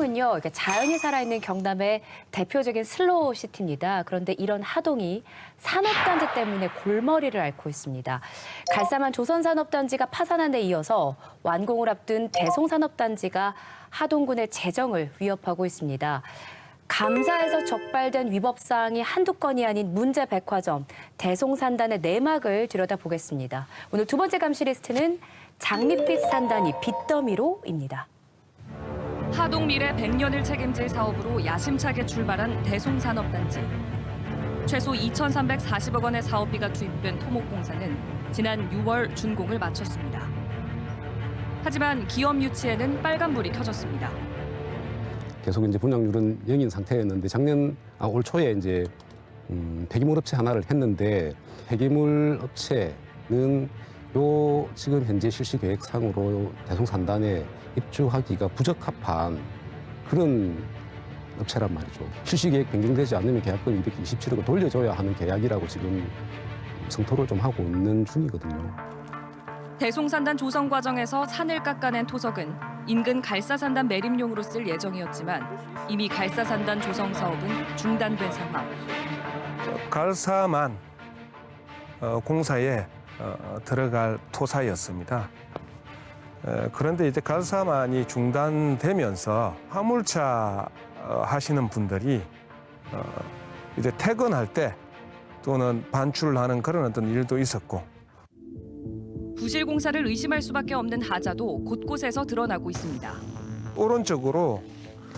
하동은요, 그러니까 자연이 살아있는 경남의 대표적인 슬로우 시티입니다. 그런데 이런 하동이 산업단지 때문에 골머리를 앓고 있습니다. 갈사만 조선산업단지가 파산한 데 이어서 완공을 앞둔 대송산업단지가 하동군의 재정을 위협하고 있습니다. 감사에서 적발된 위법사항이 한두 건이 아닌 문제 백화점, 대송산단의 내막을 들여다보겠습니다. 오늘 두 번째 감시 리스트는 장밋빛 산단이 빚더미로입니다. 하동 미래 100년을 책임질 사업으로 야심차게 출발한 대송산업단지. 최소 2,340억 원의 사업비가 투입된 토목공사는 지난 6월 준공을 마쳤습니다. 하지만 기업 유치에는 빨간불이 켜졌습니다. 계속 이제 분양률은 0인 상태였는데 올 초에 이제 폐기물 업체 하나를 했는데 폐기물 업체는 지금 현재 실시 계획상으로 대송산단에 입주하기가 부적합한 그런 업체란 말이죠. 실시 계획 변경되지 않으면 계약금 227억을 돌려줘야 하는 계약이라고 지금 성토를 좀 하고 있는 중이거든요. 대송산단 조성 과정에서 산을 깎아낸 토석은 인근 갈사산단 매립용으로 쓸 예정이었지만 이미 갈사산단 조성 사업은 중단된 상황. 갈사만 공사에 들어갈 토사였습니다. 그런데 이제 갈사만이 중단되면서 화물차 하시는 분들이 이제 퇴근할 때 또는 반출하는 그런 어떤 일도 있었고. 부실 공사를 의심할 수밖에 없는 하자도 곳곳에서 드러나고 있습니다. 오른쪽으로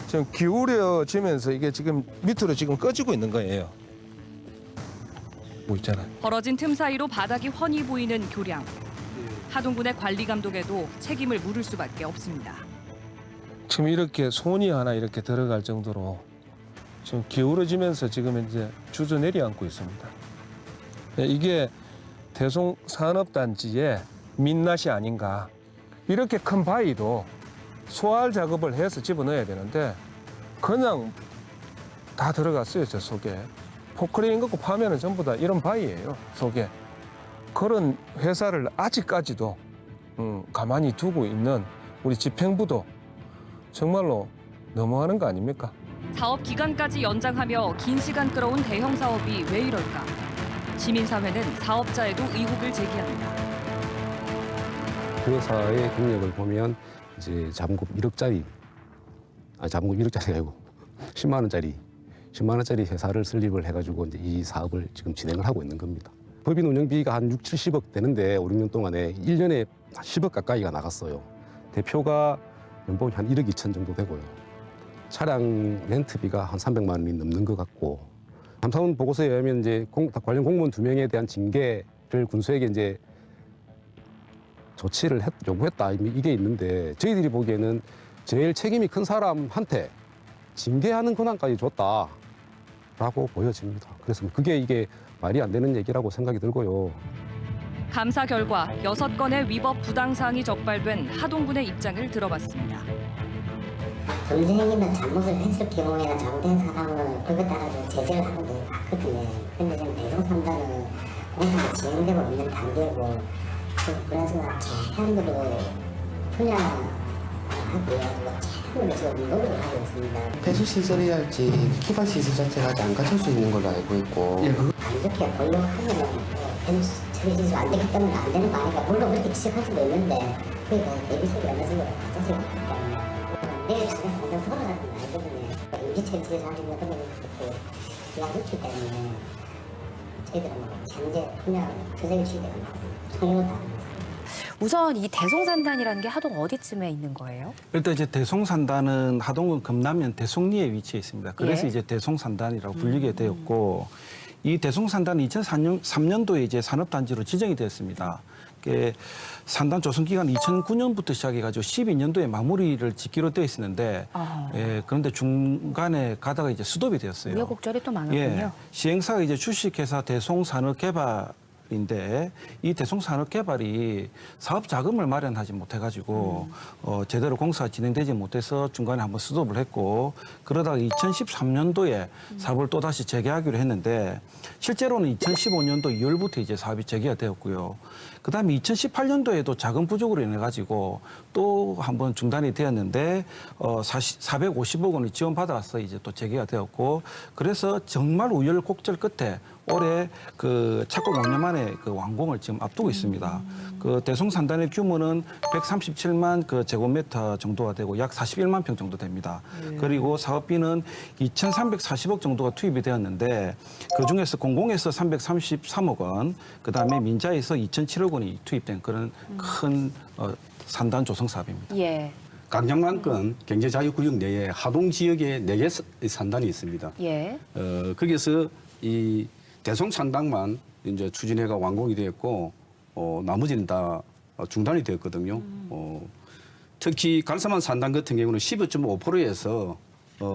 지금 기울여지면서 이게 지금 밑으로 지금 꺼지고 있는 거예요. 뭐 있잖아요. 벌어진 틈 사이로 바닥이 훤히 보이는 교량. 하동군의 관리 감독에도 책임을 물을 수밖에 없습니다. 지금 이렇게 손이 하나 이렇게 들어갈 정도로 지금 기울어지면서 지금 이제 주저 내려앉고 있습니다. 이게 대송산업단지의 민낯이 아닌가. 이렇게 큰 바위도 소할 작업을 해서 집어넣어야 되는데 그냥 다 들어갔어요, 저 속에. 포크레인 갖고 파면은 전부 다 이런 바위예요, 속에. 그런 회사를 아직까지도 가만히 두고 있는 우리 집행부도 정말로 너무하는 거 아닙니까? 사업 기간까지 연장하며 긴 시간 끌어온 대형 사업이 왜 이럴까? 시민사회는 사업자에도 의혹을 제기합니다. 그 회사의 경력을 보면 이제 자본금 1억짜리, 자본금 1억짜리가 아니고 10만 원짜리 회사를 설립을 해가지고 이제 이 사업을 지금 진행을 하고 있는 겁니다. 법인 운영비가 한 6, 70억 되는데 5, 6년 동안에 1년에 10억 가까이가 나갔어요. 대표가 연봉이 한 1억 2천 정도 되고요. 차량 렌트비가 한 300만 원이 넘는 것 같고, 감사원 보고서에 의하면 이제 관련 공무원 2명에 대한 징계를 군수에게 이제 조치를 요구했다 이게 있는데, 저희들이 보기에는 제일 책임이 큰 사람한테 징계하는 권한까지 줬다라고 보여집니다. 그래서 이게 말이 안 되는 얘기라고 생각이 들고요. 감사 결과 6건의 위법 부당사항이 적발된 하동군의 입장을 들어봤습니다. 범죄행위나 잘못을 했을 경우에는 잘못된 사람은 그것에 따라서 제재를 하는 게 맞거든요. 그런데 지금 대송산단은 공사가 진행되고 있는 단계고, 그래서 최대한으로 분야하고요, 최대한으로 지금 노력을 하고 있습니다. 폐수 시설이랄지 기반 시설 자체가 아직 안 갖출 수 있는 걸로 알고 있고. 안 좋게 권력하면은 폐수 처리 시설 안 되기 때문에 안 되는 거 아니까, 물론 그렇게 지적할 수도 있는데 그게 대비책이 어느 정도 가져서 있기 때문에 내일 가면 당장 돌아가는 거 아니거든요. 임시처리 시설 하는 거 그런 것도 이야기했기 때문에 저희들은 현재 분야 규정이 취재가 통일다. 우선 이 대송산단이라는 게 하동 어디쯤에 있는 거예요? 일단 이제 대송산단은 하동군 금남면 대송리에 위치해 있습니다. 그래서 예. 이제 대송산단이라고 불리게 되었고, 이 대송산단은 2003년도에 이제 산업단지로 지정이 되었습니다. 산단 조성 기간은 2009년부터 시작해가지고 12년도에 마무리를 짓기로 되어 있었는데, 그런데 중간에 가다가 이제 스톱이 되었어요. 우여곡절이 또 많았군요. 예, 시행사가 이제 주식회사 대송산업개발 사업인데 이 대송산업개발이 사업 자금을 마련하지 못해가지고 제대로 공사가 진행되지 못해서 중간에 한번 스톱을 했고 그러다가 2013년도에 사업을 또다시 재개하기로 했는데 실제로는 2015년도 2월부터 이제 사업이 재개가 되었고요. 그다음에 2018년도에도 자금 부족으로 인해 가지고 또 한번 중단이 되었는데 450억 원을 지원받아서 이제 또 재개가 되었고 그래서 정말 우여곡절 끝에 올해 그 착공 5년 만에 그 완공을 지금 앞두고 있습니다. 그 대송산단의 규모는 137만 그 제곱미터 정도가 되고 약 41만 평 정도 됩니다. 그리고 사업비는 2,340억 정도가 투입이 되었는데 그 중에서 공공에서 333억 원, 그 다음에 민자에서 2,007억 원이 투입된 그런 큰 산단 조성 사업입니다. 예. 강정만권 경제자유구역 내에 하동 지역에 4개 산단이 있습니다. 예. 거기서 이 대송산당만 이제 추진해가 완공이 되었고 나머지는 다 중단이 되었거든요. 특히 갈사만 산당 같은 경우는 15.5%에서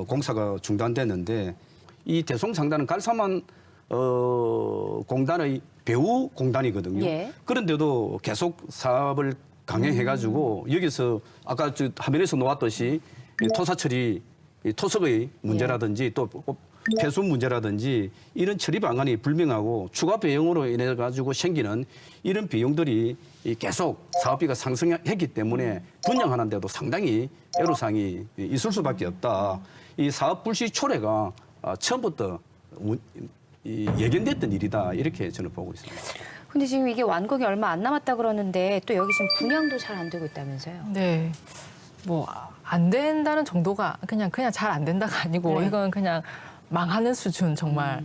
공사가 중단됐는데 이 대송산단은 갈사만 공단의 배후 공단이거든요. 예. 그런데도 계속 사업을 강행해가지고 여기서 아까 저 화면에서 놓았듯이 이 토사 처리, 이 토석의 문제라든지 또 폐수 문제라든지 이런 처리 방안이 불명하고 추가 비용으로 인해 가지고 생기는 이런 비용들이 계속 사업비가 상승했기 때문에 분양하는데도 상당히 애로사항이 있을 수밖에 없다. 이 사업 불시 초래가 처음부터 예견됐던 일이다 이렇게 저는 보고 있습니다. 근데 지금 이게 완공이 얼마 안 남았다 그러는데 또 여기 지금 분양도 잘 안 되고 있다면서요? 네. 뭐 안 된다는 정도가 그냥 잘 안 된다가 아니고 네. 이건 그냥 망하는 수준 정말.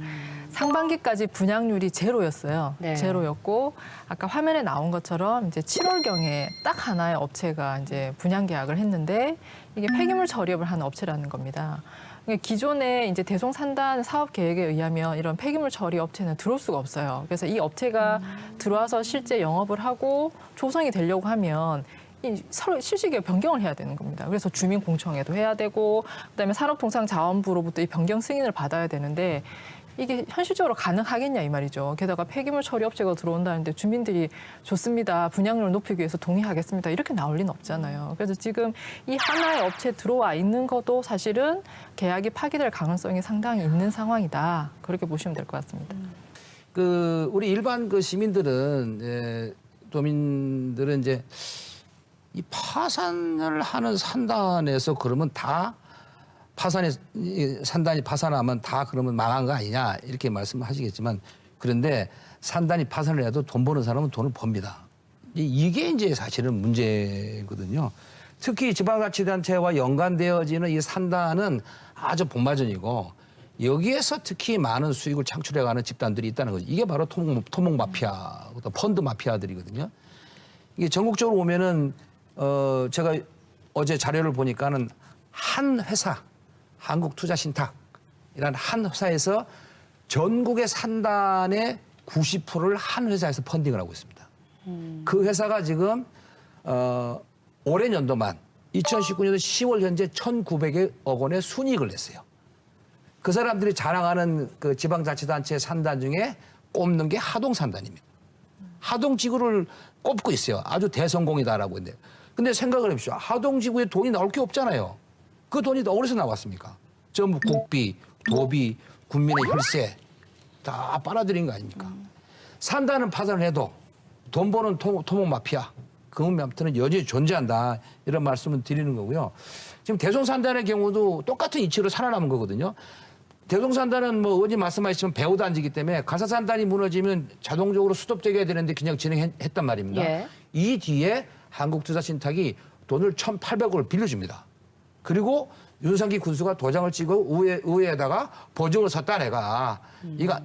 상반기까지 분양률이 제로였어요. 네. 제로였고 아까 화면에 나온 것처럼 이제 7월경에 딱 하나의 업체가 이제 분양 계약을 했는데 이게 폐기물 처리업을 하는 업체라는 겁니다. 그러니까 기존에 이제 대송산단 사업 계획에 의하면 이런 폐기물 처리 업체는 들어올 수가 없어요. 그래서 이 업체가 들어와서 실제 영업을 하고 조성이 되려고 하면 이 실시기에 변경을 해야 되는 겁니다. 그래서 주민공청회도 해야 되고 그다음에 산업통상자원부로부터 이 변경 승인을 받아야 되는데 이게 현실적으로 가능하겠냐 이 말이죠. 게다가 폐기물 처리 업체가 들어온다는데 주민들이 좋습니다. 분양률을 높이기 위해서 동의하겠습니다. 이렇게 나올 리는 없잖아요. 그래서 지금 이 하나의 업체 들어와 있는 것도 사실은 계약이 파기될 가능성이 상당히 있는 상황이다. 그렇게 보시면 될 것 같습니다. 그 우리 일반 그 시민들은 도민들은 이제 이 파산을 하는 산단에서 그러면 다 산단이 파산하면 다 그러면 망한 거 아니냐 이렇게 말씀하시겠지만 그런데 산단이 파산을 해도 돈 버는 사람은 돈을 법니다. 이게 이제 사실은 문제거든요. 특히 지방자치단체와 연관되어지는 이 산단은 아주 본마전이고 여기에서 특히 많은 수익을 창출해가는 집단들이 있다는 거죠. 이게 바로 토목 마피아, 펀드 마피아들이거든요. 이게 전국적으로 보면은 제가 어제 자료를 보니까는 한 회사, 한국투자신탁이라는 한 회사에서 전국의 산단의 90%를 한 회사에서 펀딩을 하고 있습니다. 그 회사가 지금 올해 연도만 2019년도 10월 현재 1,900억 원의 순이익을 냈어요. 그 사람들이 자랑하는 그 지방자치단체 산단 중에 꼽는 게 하동산단입니다. 하동지구를 꼽고 있어요. 아주 대성공이다라고 했는데. 근데 생각을 해보십시오. 하동지구에 돈이 나올 게 없잖아요. 그 돈이 어디서 나왔습니까? 전부 국비, 도비, 국민의 혈세 다 빨아들인 거 아닙니까? 산다는 파산을 해도 돈 버는 토목 마피아, 금융 마피아는 여전히 존재한다. 이런 말씀을 드리는 거고요. 지금 대송산단의 경우도 똑같은 이치로 살아남은 거거든요. 대송산단은 뭐 어제 말씀하셨지만 배후단지이기 때문에 갈사산단이 무너지면 자동적으로 스톱되게 되는데 그냥 진행했단 말입니다. 예. 이 뒤에 한국투자신탁이 돈을 1,800억을 빌려줍니다. 그리고 윤석기 군수가 도장을 찍어 의회에다가 보증을 섰다 내가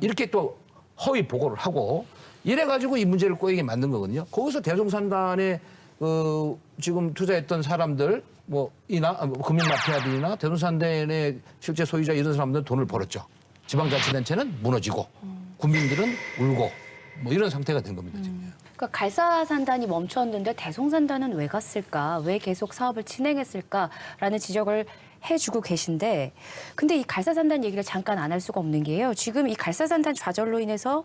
이렇게 또 허위 보고를 하고 이래가지고 이 문제를 꼬이게 만든 거거든요. 거기서 대송산단에 지금 투자했던 사람들 금융 마피아들이나 대송산단의 실제 소유자 이런 사람들은 돈을 벌었죠. 지방자치단체는 무너지고 국민들은 울고 뭐 이런 상태가 된 겁니다. 지금. 그러니까 갈사산단이 멈췄는데 대송산단은 왜 갔을까? 왜 계속 사업을 진행했을까라는 지적을 해주고 계신데, 근데 이 갈사산단 얘기를 잠깐 안 할 수가 없는 게요. 지금 이 갈사산단 좌절로 인해서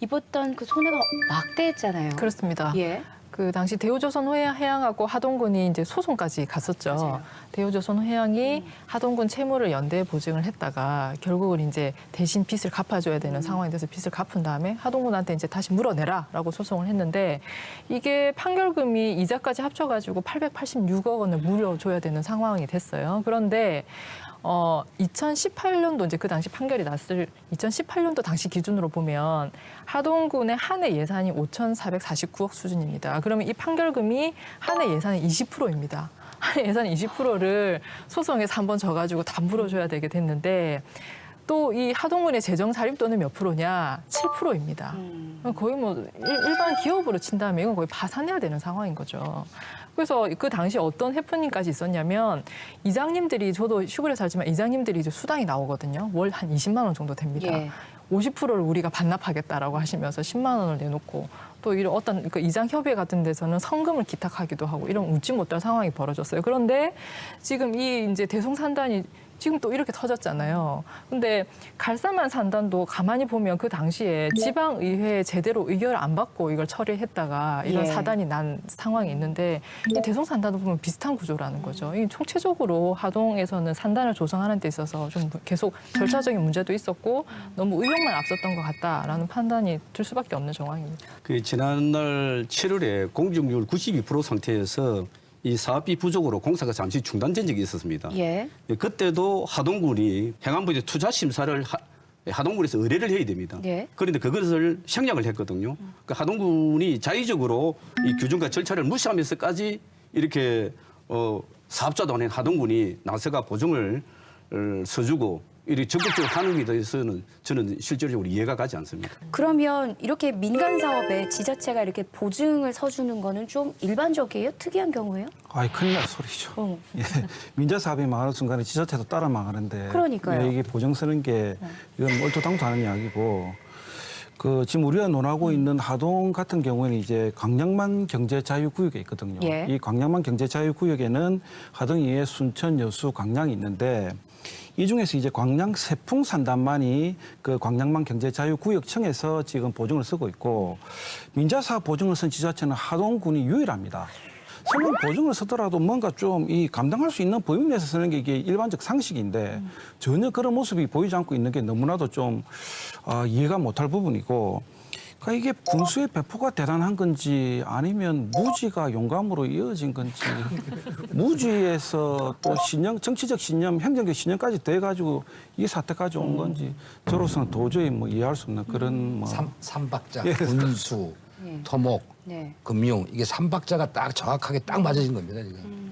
입었던 그 손해가 막대했잖아요. 그렇습니다. 예. 그 당시 대우조선해양하고 하동군이 이제 소송까지 갔었죠. 맞아요. 대우조선해양이 하동군 채무를 연대 보증을 했다가 결국은 이제 대신 빚을 갚아줘야 되는 상황이 돼서 빚을 갚은 다음에 하동군한테 이제 다시 물어내라라고 소송을 했는데 이게 판결금이 이자까지 합쳐가지고 886억 원을 물어줘야 되는 상황이 됐어요. 그런데 2018년도 이제 그 당시 판결이 났을 2018년도 당시 기준으로 보면 하동군의 한 해 예산이 5,449억 수준입니다. 그러면 이 판결금이 한 해 예산의 20%입니다. 한 해 예산의 20%를 소송에서 한 번 져가지고 다 물어줘야 되게 됐는데 또 이 하동군의 재정 자립도는 몇 프로냐? 7%입니다. 거의 뭐 일반 기업으로 친다면 이건 거의 파산해야 되는 상황인 거죠. 그래서 그 당시 어떤 해프닝까지 있었냐면 이장님들이 저도 시골에 살지만 이장님들이 이제 수당이 나오거든요. 월 한 20만 원 정도 됩니다. 예. 50%를 우리가 반납하겠다라고 하시면서 10만 원을 내놓고 또 이런 어떤 그 이장 협의회 같은 데서는 성금을 기탁하기도 하고 이런 웃지 못할 상황이 벌어졌어요. 그런데 지금 이 이제 대송산단이 지금 또 이렇게 터졌잖아요. 근데 갈사만 산단도 가만히 보면 그 당시에 지방의회에 제대로 의결을 안 받고 이걸 처리했다가 이런 예. 사단이 난 상황이 있는데 이 대송산단도 보면 비슷한 구조라는 거죠. 이 총체적으로 하동에서는 산단을 조성하는 데 있어서 좀 계속 절차적인 문제도 있었고 너무 의욕만 앞섰던 것 같다라는 판단이 들 수밖에 없는 정황입니다. 그 지난날 7월에 공정률 92% 상태에서 이 사업비 부족으로 공사가 잠시 중단된 적이 있었습니다. 예. 그때도 하동군이 행안부에 투자 심사를 하동군에서 의뢰를 해야 됩니다. 예. 그런데 그것을 생략을 했거든요. 그 하동군이 자의적으로 이 규정과 절차를 무시하면서까지 이렇게 사업자도 아닌 하동군이 나서가 보증을 서주고 이렇게 적극적으로 하는 데 대해서는 저는 실질적으로 이해가 가지 않습니다. 그러면 이렇게 민간 사업에 지자체가 이렇게 보증을 서주는 거는 좀 일반적이에요? 특이한 경우예요? 아이 큰일 날 소리죠. 예, 민자 사업이 망하는 순간에 지자체도 따라 망하는데 그러니까요. 이게 보증 쓰는 게 이건 얼토당토 하는 이야기고 그 지금 우리가 논하고 있는 하동 같은 경우에는 이제 광양만 경제자유구역에 있거든요. 예. 이 광양만 경제자유구역에는 하동 이외에 순천, 여수, 광양이 있는데 이 중에서 이제 광양 세풍산단만이 그 광양만 경제자유구역청에서 지금 보증을 쓰고 있고 민자사업 보증을 쓴 지자체는 하동군이 유일합니다. 설령 보증을 쓰더라도 뭔가 좀 이 감당할 수 있는 범위 내에서 쓰는 게 이게 일반적 상식인데 전혀 그런 모습이 보이지 않고 있는 게 너무나도 좀 이해가 못할 부분이고 그러니까 이게 군수의 배포가 대단한 건지 아니면 무지가 용감으로 이어진 건지 무지에서 또 신념, 정치적 신념, 행정적 신념까지 돼가지고 이 사태까지 온 건지 저로서는 도저히 뭐 이해할 수 없는 그런 뭐 삼박자, 예. 군수, 네. 토목, 네. 금융 이게 삼박자가 딱 정확하게 딱 맞아진 겁니다 지금.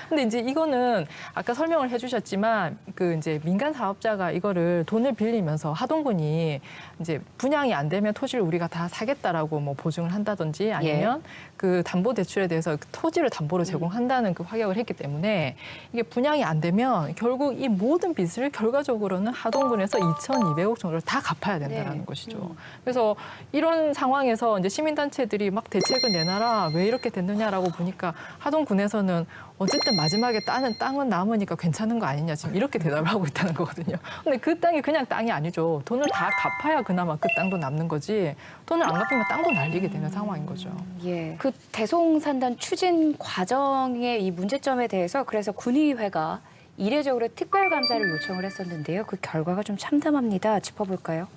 근데 이제 이거는 아까 설명을 해주셨지만 그 이제 민간 사업자가 이거를 돈을 빌리면서 하동군이 이제 분양이 안 되면 토지를 우리가 다 사겠다라고 뭐 보증을 한다든지 아니면 그 담보 대출에 대해서 그 토지를 담보로 제공한다는 그 확약을 했기 때문에 이게 분양이 안 되면 결국 이 모든 빚을 결과적으로는 하동군에서 2,200억 정도를 다 갚아야 된다는 것이죠. 그래서 이런 상황에서 이제 시민단체들이 막 대책을 내놔라 왜 이렇게 됐느냐라고 보니까 하동군에서는 어쨌든 마지막에 땅은 남으니까 괜찮은 거 아니냐 지금 이렇게 대답을 하고 있다는 거거든요. 근데 그 땅이 그냥 땅이 아니죠. 돈을 다 갚아야 그나마 그 땅도 남는 거지. 돈을 안 갚으면 땅도 날리게 되는 상황인 거죠. 예. 그 대송산단 추진 과정의 이 문제점에 대해서 그래서 군의회가 이례적으로 특별감사를 요청을 했었는데요. 그 결과가 좀 참담합니다. 짚어볼까요?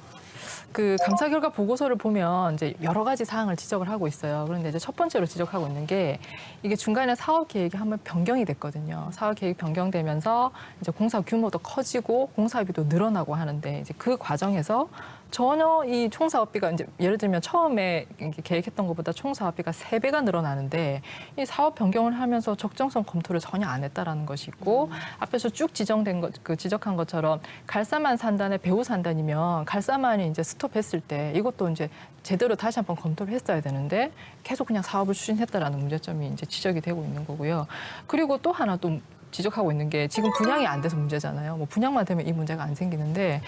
그 감사 결과 보고서를 보면 이제 여러 가지 사항을 지적을 하고 있어요. 그런데 이제 첫 번째로 지적하고 있는 게 이게 중간에 사업 계획이 한번 변경이 됐거든요. 사업 계획 변경되면서 이제 공사 규모도 커지고 공사비도 늘어나고 하는데 이제 그 과정에서 전혀 이 총사업비가 이제 예를 들면 처음에 계획했던 것보다 총사업비가 3배가 늘어나는데 이 사업 변경을 하면서 적정성 검토를 전혀 안 했다라는 것이 있고 앞에서 쭉 지정된 것, 그 지적한 것처럼 갈사만 산단의 배후 산단이면 갈사만이 이제 스톱했을 때 이것도 이제 제대로 다시 한번 검토를 했어야 되는데 계속 그냥 사업을 추진했다라는 문제점이 이제 지적이 되고 있는 거고요. 그리고 또 하나 또 지적하고 있는 게 지금 분양이 안 돼서 문제잖아요. 뭐 분양만 되면 이 문제가 안 생기는데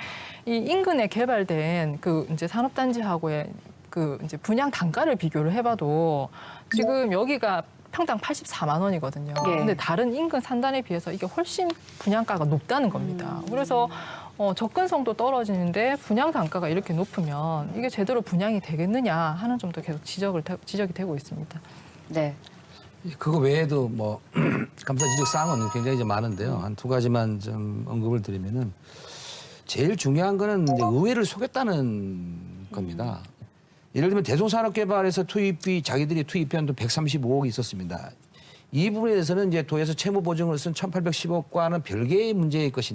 이 인근에 개발된 그 이제 산업단지하고의 그 이제 분양 단가를 비교를 해봐도 지금 여기가 평당 84만 원이거든요. 예. 근데 다른 인근 산단에 비해서 이게 훨씬 분양가가 높다는 겁니다. 그래서 접근성도 떨어지는데 분양 단가가 이렇게 높으면 이게 제대로 분양이 되겠느냐 하는 점도 계속 지적이 되고 있습니다. 네. 그거 외에도 뭐 감사 지적 사항은 굉장히 좀 많은데요. 한 두 가지만 좀 언급을 드리면은 제일 중요한 거는 이제 의회를 속였다는 겁니다. 예를 들면 대송산업개발에서 투입비 자기들이 투입한 돈 135억이 있었습니다. 이 부분에 대해서는 이제 도에서 채무 보증을 쓴 1,810억과는 별개의 문제일 것인데